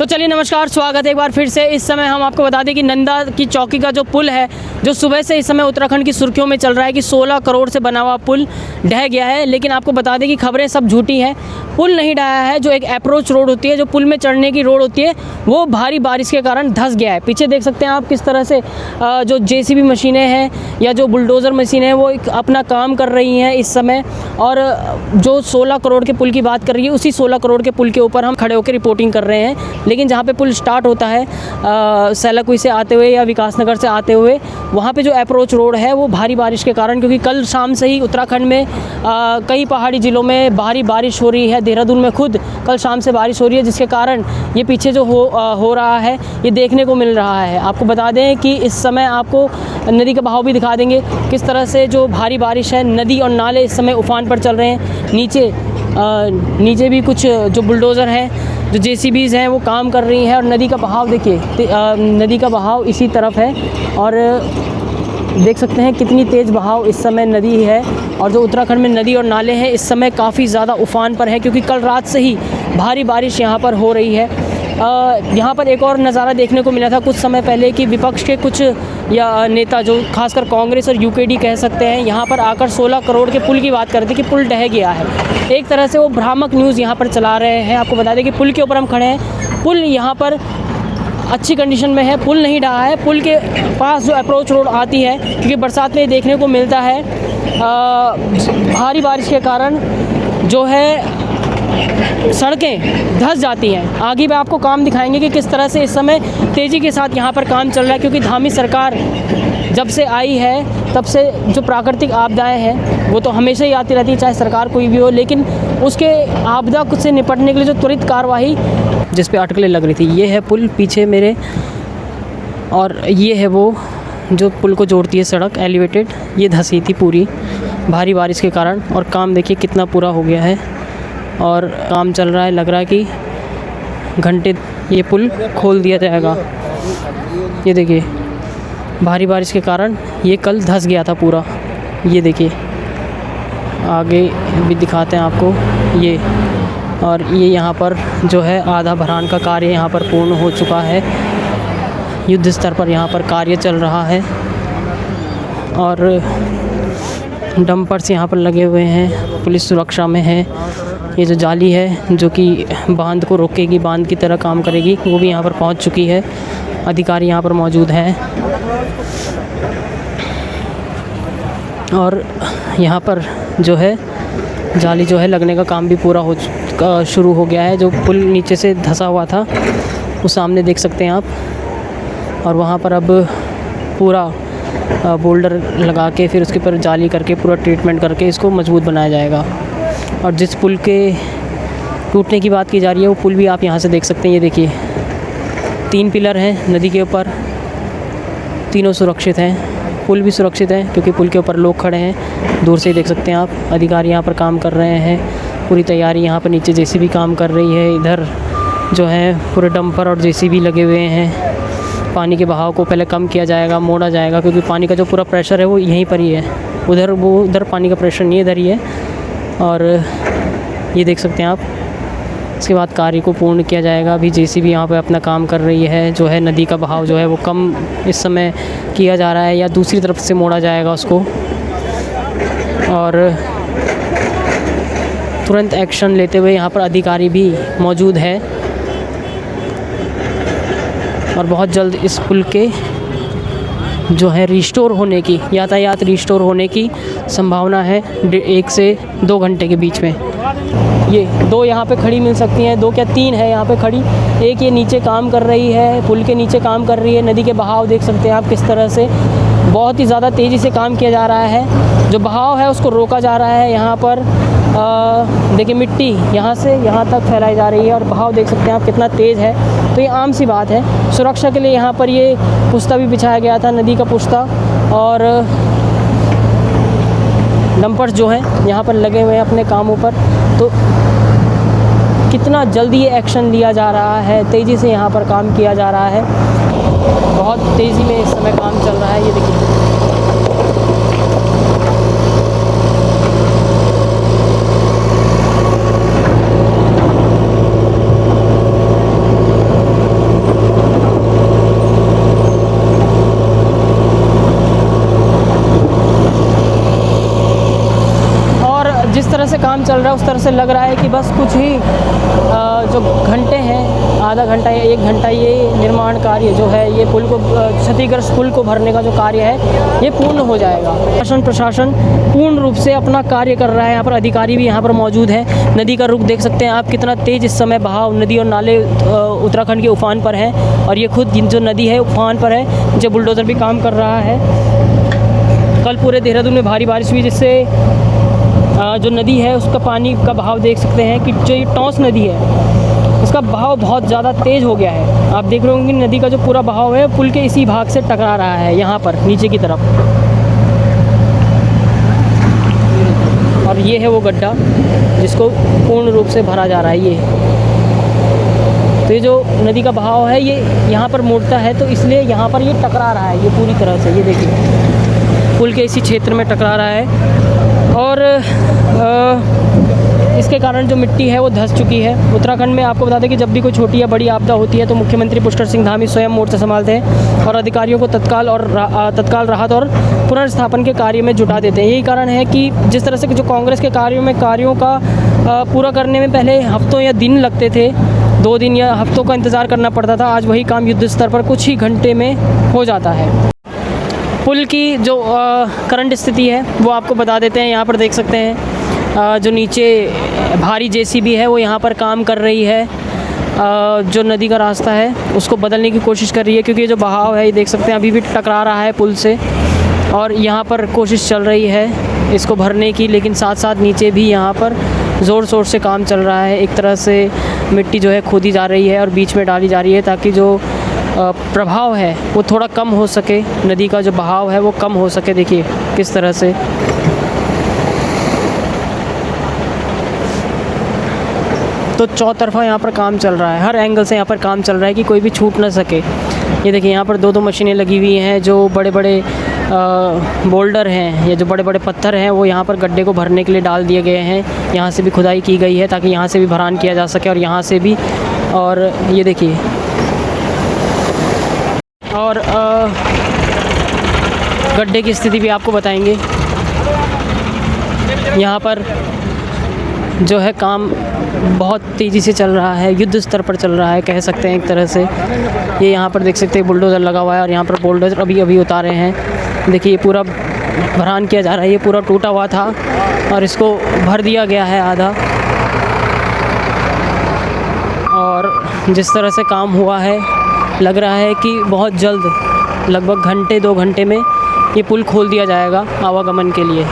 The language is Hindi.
चलिए नमस्कार, स्वागत है एक बार फिर से। इस समय हम आपको बता दें कि नंदा की चौकी का जो पुल है, जो सुबह से इस समय उत्तराखंड की सुर्खियों में चल रहा है कि 16 करोड़ से बना हुआ पुल ढह गया है। लेकिन आपको बता दें कि खबरें सब झूठी हैं। पुल नहीं ढहा है। जो एक अप्रोच रोड होती है, जो पुल में चढ़ने की रोड होती है, वो भारी बारिश के कारण धंस गया है। पीछे देख सकते हैं आप किस तरह से जो JCB मशीनें हैं या जो बुलडोज़र मशीनें हैं वो अपना काम कर रही हैं इस समय। और जो 16 करोड़ के पुल की बात कर रही है, उसी 16 करोड़ के पुल के ऊपर हम खड़े होकर रिपोर्टिंग कर रहे हैं। लेकिन जहाँ पे पुल स्टार्ट होता है सैलाकुई से आते हुए या विकासनगर से आते हुए, वहाँ पे जो अप्रोच रोड है वो भारी बारिश के कारण, क्योंकि कल शाम से ही उत्तराखंड में कई पहाड़ी ज़िलों में भारी बारिश हो रही है। देहरादून में खुद कल शाम से बारिश हो रही है, जिसके कारण ये पीछे जो हो रहा है ये देखने को मिल रहा है। आपको बता दें कि इस समय आपको नदी का बहाव भी दिखा देंगे, किस तरह से जो भारी बारिश है, नदी और नाले इस समय उफान पर चल रहे हैं। नीचे भी कुछ जो बुलडोज़र हैं, जो JCBs हैं, वो काम कर रही हैं। और नदी का बहाव देखिए, नदी का बहाव इसी तरफ है और देख सकते हैं कितनी तेज़ बहाव इस समय नदी है। और जो उत्तराखंड में नदी और नाले हैं इस समय काफ़ी ज़्यादा उफान पर है, क्योंकि कल रात से ही भारी बारिश यहाँ पर हो रही है। यहाँ पर एक और नज़ारा देखने को मिला था कुछ समय पहले कि विपक्ष के कुछ या नेता, जो खासकर कांग्रेस और UKD कह सकते हैं, यहाँ पर आकर 16 करोड़ के पुल की बात करते कि पुल ढह गया है। एक तरह से वो भ्रामक न्यूज़ यहाँ पर चला रहे हैं। आपको बता दें कि पुल के ऊपर हम खड़े हैं। पुल यहाँ पर अच्छी कंडीशन में है, पुल नहीं ढहा है। पुल के पास जो अप्रोच रोड आती है, क्योंकि बरसात में देखने को मिलता है भारी बारिश के कारण जो है सड़कें धंस जाती हैं। आगे भी आपको काम दिखाएंगे कि किस तरह से इस समय तेज़ी के साथ यहाँ पर काम चल रहा है, क्योंकि धामी सरकार जब से आई है तब से जो प्राकृतिक आपदाएं हैं वो तो हमेशा ही आती रहती है, चाहे सरकार कोई भी हो। लेकिन उसके आपदा से निपटने के लिए जो त्वरित कार्रवाई, जिस पे अटकलें लग रही थी, ये है पुल पीछे मेरे, और ये है वो जो पुल को जोड़ती है सड़क एलिवेटेड, ये धंसी थी पूरी भारी बारिश के कारण। और काम देखिए कितना पूरा हो गया है और काम चल रहा है। लग रहा है कि घंटे ये पुल खोल दिया जाएगा। ये देखिए भारी बारिश के कारण ये कल धंस गया था पूरा। ये देखिए आगे भी दिखाते हैं आपको ये। और ये यहाँ पर जो है आधा भरान का कार्य यहाँ पर पूर्ण हो चुका है। युद्ध स्तर पर यहाँ पर कार्य चल रहा है और डंपर्स यहाँ पर लगे हुए हैं, पुलिस सुरक्षा में है। ये जो जाली है जो कि बांध को रोकेगी, बांध की तरह काम करेगी, वो भी यहाँ पर पहुँच चुकी है। अधिकारी यहाँ पर मौजूद हैं और यहाँ पर जो है जाली जो है लगने का काम भी पूरा शुरू हो गया है। जो पुल नीचे से धंसा हुआ था वो सामने देख सकते हैं आप। और वहाँ पर अब पूरा बोल्डर लगा के फिर उसके ऊपर जाली करके पूरा ट्रीटमेंट करके इसको मजबूत बनाया जाएगा। और जिस पुल के टूटने की बात की जा रही है वो पुल भी आप यहाँ से देख सकते हैं। ये देखिए 3 पिलर हैं नदी के ऊपर, तीनों सुरक्षित हैं। पुल भी सुरक्षित है क्योंकि पुल के ऊपर लोग खड़े हैं, दूर से ही देख सकते हैं आप। अधिकारी यहाँ पर काम कर रहे हैं, पूरी तैयारी। यहाँ पर नीचे JCB काम कर रही है, इधर जो है पूरे डंपर और JCB लगे हुए हैं। पानी के बहाव को पहले कम किया जाएगा, मोड़ा जाएगा, क्योंकि पानी का जो पूरा प्रेशर है वो यहीं पर ही है। उधर पानी का प्रेशर नहीं, इधर ही है। और ये देख सकते हैं आप। इसके बाद कार्य को पूर्ण किया जाएगा। अभी JCB यहाँ पे अपना काम कर रही है। जो है नदी का बहाव जो है वो कम इस समय किया जा रहा है या दूसरी तरफ से मोड़ा जाएगा उसको। और तुरंत एक्शन लेते हुए यहाँ पर अधिकारी भी मौजूद है और बहुत जल्द इस पुल के जो है रिस्टोर होने की, यातायात रिस्टोर होने की संभावना है 1 से 2 घंटे के बीच में। ये 2 यहाँ पे खड़ी मिल सकती हैं, 2 क्या 3 है यहाँ पे खड़ी। एक ये नीचे काम कर रही है, पुल के नीचे काम कर रही है। नदी के बहाव देख सकते हैं आप किस तरह से बहुत ही ज़्यादा तेज़ी से काम किया जा रहा है। जो बहाव है उसको रोका जा रहा है। यहाँ पर देखिए मिट्टी यहाँ से यहाँ तक फैलाई जा रही है और बहाव देख सकते हैं आप कितना तेज़ है। तो ये आम सी बात है। सुरक्षा के लिए यहाँ पर ये पुश्ता भी बिछाया गया था, नदी का पुश्ता। और डंपर्स जो हैं यहाँ पर लगे हुए हैं अपने कामों पर। तो कितना जल्दी ये एक्शन लिया जा रहा है, तेज़ी से यहाँ पर काम किया जा रहा है। बहुत तेज़ी में इस समय काम चल रहा है। ये देखिए चल रहा है उस तरह से लग रहा है कि बस कुछ ही जो घंटे हैं, आधा घंटा या 1 घंटा, ये निर्माण कार्य जो है, ये पुल को क्षतिग्रस्त पुल को भरने का जो कार्य है ये पूर्ण हो जाएगा। प्रशासन पूर्ण रूप से अपना कार्य कर रहा है। यहाँ पर अधिकारी भी यहाँ पर मौजूद है। नदी का रुख देख सकते हैं आप, कितना तेज़ इस समय बहाव नदी और नाले उत्तराखंड के उफान पर हैं, और ये खुद जो नदी है उफान पर है, जो बुलडोज़र भी काम कर रहा है। कल पूरे देहरादून में भारी बारिश हुई, जिससे जो नदी है उसका पानी का बहाव देख सकते हैं कि जो ये टॉस नदी है उसका बहाव बहुत ज़्यादा तेज़ हो गया है। आप देख रहे होंगे कि नदी का जो पूरा बहाव है पुल के इसी भाग से टकरा रहा है यहाँ पर नीचे की तरफ, और ये है वो गड्ढा जिसको पूर्ण रूप से भरा जा रहा है। ये तो ये जो नदी का बहाव है ये यहाँ पर मुड़ता है, तो इसलिए यहाँ पर ये टकरा रहा है, ये पूरी तरह से, ये देखिए पुल के इसी क्षेत्र में टकरा रहा है, और इसके कारण जो मिट्टी है वो धंस चुकी है। उत्तराखंड में आपको बता दें कि जब भी कोई छोटी या बड़ी आपदा होती है तो मुख्यमंत्री पुष्कर सिंह धामी स्वयं मोर्चा संभालते हैं और अधिकारियों को तत्काल राहत और पुनर्स्थापन के कार्य में जुटा देते हैं। यही कारण है कि जिस तरह से जो कांग्रेस के कार्यों का पूरा करने में पहले हफ्तों या दिन लगते थे, 2 दिन या हफ्तों का इंतज़ार करना पड़ता था, आज वही काम युद्ध स्तर पर कुछ ही घंटे में हो जाता है। पुल की जो करंट स्थिति है वो आपको बता देते हैं। यहाँ पर देख सकते हैं जो नीचे भारी जेसीबी है वो यहाँ पर काम कर रही है, जो नदी का रास्ता है उसको बदलने की कोशिश कर रही है, क्योंकि ये जो बहाव है ये देख सकते हैं अभी भी टकरा रहा है पुल से, और यहाँ पर कोशिश चल रही है इसको भरने की, लेकिन साथ साथ नीचे भी यहाँ पर ज़ोर शोर से काम चल रहा है। एक तरह से मिट्टी जो है खोदी जा रही है और बीच में डाली जा रही है, ताकि जो प्रभाव है वो थोड़ा कम हो सके, नदी का जो बहाव है वो कम हो सके। देखिए किस तरह से तो चौतरफा यहाँ पर काम चल रहा है, हर एंगल से यहाँ पर काम चल रहा है कि कोई भी छूट ना सके। ये देखिए यहाँ पर 2-2 मशीनें लगी हुई हैं, जो बड़े बड़े बोल्डर हैं या जो बड़े बड़े पत्थर हैं वो यहाँ पर गड्ढे को भरने के लिए डाल दिए गए हैं। यहाँ से भी खुदाई की गई है ताकि यहाँ से भी भरान किया जा सके, और यहाँ से भी, और ये देखिए, और गड्ढे की स्थिति भी आपको बताएंगे। यहाँ पर जो है काम बहुत तेज़ी से चल रहा है, युद्ध स्तर पर चल रहा है कह सकते हैं एक तरह से। ये यहाँ पर देख सकते हैं बुलडोज़र लगा हुआ है, और यहाँ पर बुलडोज़र अभी उतारे हैं। देखिए ये पूरा भरान किया जा रहा है, ये पूरा टूटा हुआ था और इसको भर दिया गया है आधा, और जिस तरह से काम हुआ है लग रहा है कि बहुत जल्द, लगभग 1-2 घंटे में ये पुल खोल दिया जाएगा आवागमन के लिए।